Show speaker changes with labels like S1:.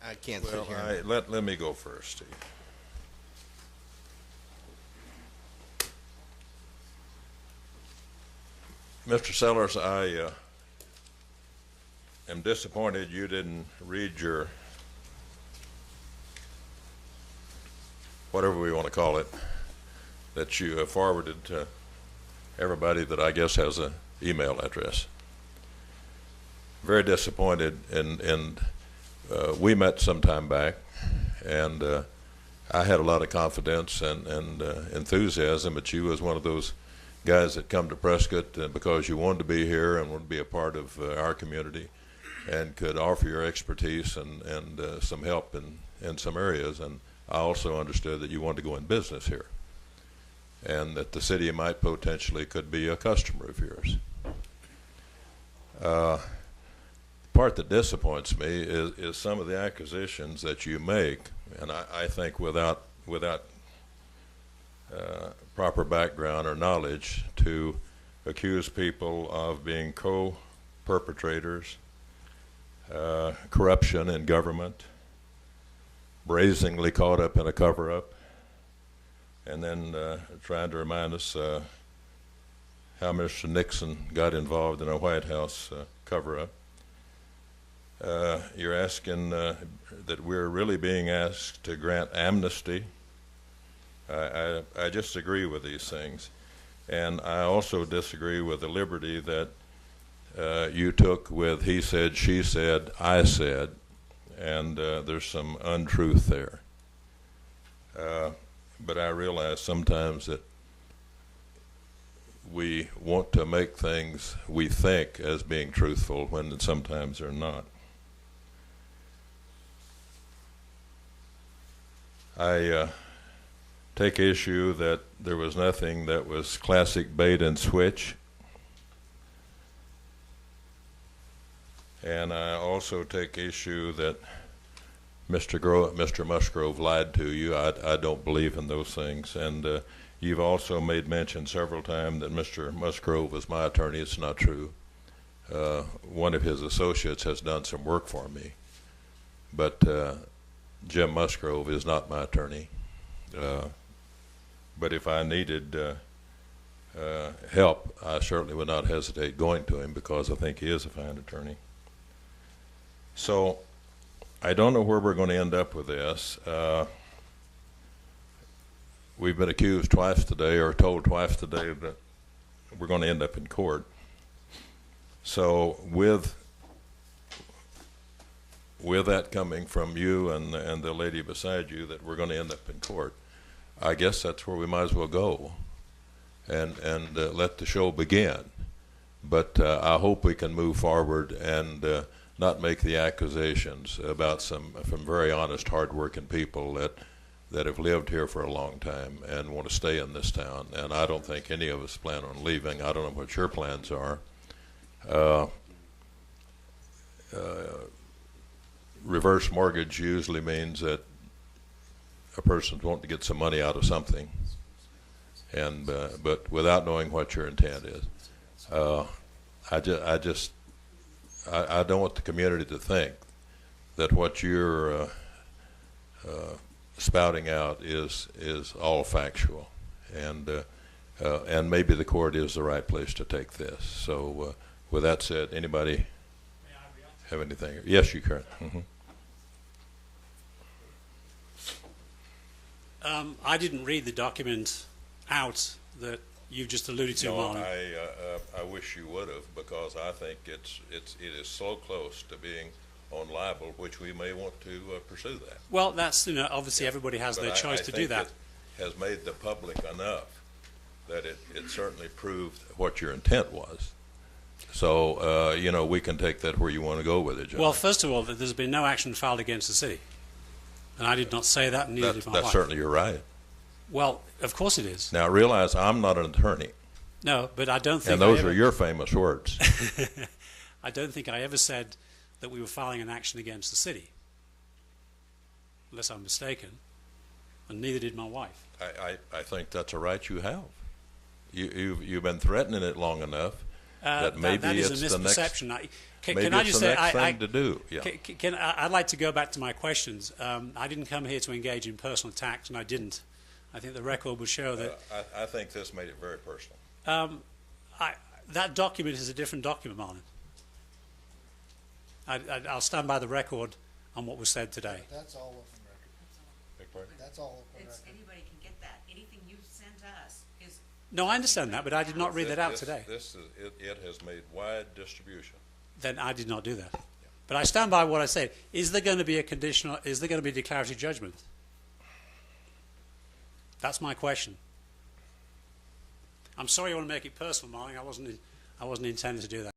S1: I can't sit here.
S2: Let me go first, Steve. Mr. Sellers, I am disappointed you didn't read your, whatever we want to call it, that you forwarded to everybody that I guess has an email address. Very disappointed, and we met some time back, and I had a lot of confidence and enthusiasm that you was one of those guys that come to Prescott because you wanted to be here and wanted to be a part of our community and could offer your expertise and some help in some areas. And I also understood that you wanted to go in business here and that the city might potentially could be a customer of yours. The part that disappoints me is some of the acquisitions that you make, and I think without proper background or knowledge, to accuse people of being co-perpetrators, corruption in government, brazenly caught up in a cover-up, and then trying to remind us how Mr. Nixon got involved in a White House cover-up. You're asking that we're really being asked to grant amnesty. I just agree with these things. And I also disagree with the liberty that you took with he said, she said, I said, and there's some untruth there. But I realize sometimes that we want to make things we think as being truthful when sometimes they're not. I take issue that there was nothing that was classic bait and switch. And I also take issue that Mr. Musgrove lied to you. I don't believe in those things. And you've also made mention several times that Mr. Musgrove was my attorney. It's not true. One of his associates has done some work for me. But Jim Musgrove is not my attorney. But if I needed help, I certainly would not hesitate going to him because I think he is a fine attorney. So I don't know where we're going to end up with this. We've been accused twice today, or told twice today, that we're going to end up in court. So with that coming from you and the lady beside you, that we're going to end up in court, I guess that's where we might as well go and let the show begin. But I hope we can move forward and not make the accusations about some very honest, hard-working people that have lived here for a long time and want to stay in this town. And I don't think any of us plan on leaving. I don't know what your plans are. Reverse mortgage usually means that a person's wanting to get some money out of something, and but without knowing what your intent is. I don't want the community to think that what you're spouting out is all factual, and maybe the court is the right place to take this. So with that said, anybody have anything? Yes, you can. Mm-hmm.
S3: I didn't read the document out that you just alluded to.
S2: No, I wish you would have, because I think it is so close to being on libel, which we may want to pursue that.
S3: Well, that's, obviously everybody has their choice to do that.
S2: It has made the public enough that it certainly proved what your intent was. So we can take that where you want to go with it, John.
S3: Well, first of all, there's been no action filed against the city. And I did not say that, and neither did my wife.
S2: That's certainly you're right.
S3: Well, of course it is.
S2: Now, realize I'm not an attorney.
S3: No, but I don't think
S2: And those are your famous words.
S3: I don't think I ever said that we were filing an action against the city, unless I'm mistaken, and neither did my wife.
S2: I think that's a right you have. You've been threatening it long enough, that maybe
S3: that is
S2: it's
S3: a
S2: the next,
S3: misperception.
S2: maybe
S3: Can I
S2: it's
S3: just
S2: the
S3: say,
S2: next thing to do. Yeah.
S3: I'd like to go back to my questions. I didn't come here to engage in personal attacks, and I didn't. I think the record will show that.
S2: I think this made it very personal.
S3: That document is a different document, Marlon. I'll stand by the record on what was said today.
S1: That's all open record.
S2: Beg pardon?
S1: That's all open
S4: It's,
S1: record.
S4: anybody can get that. Anything you send us is.
S3: No, I understand that, but I did not read that out today.
S2: It has made wide distribution.
S3: Then I did not do that. But I stand by what I said. Is there going to be a conditional? Is there going to be a declaratory judgment? That's my question. I'm sorry you want to make it personal, Marlon. I wasn't intending to do that.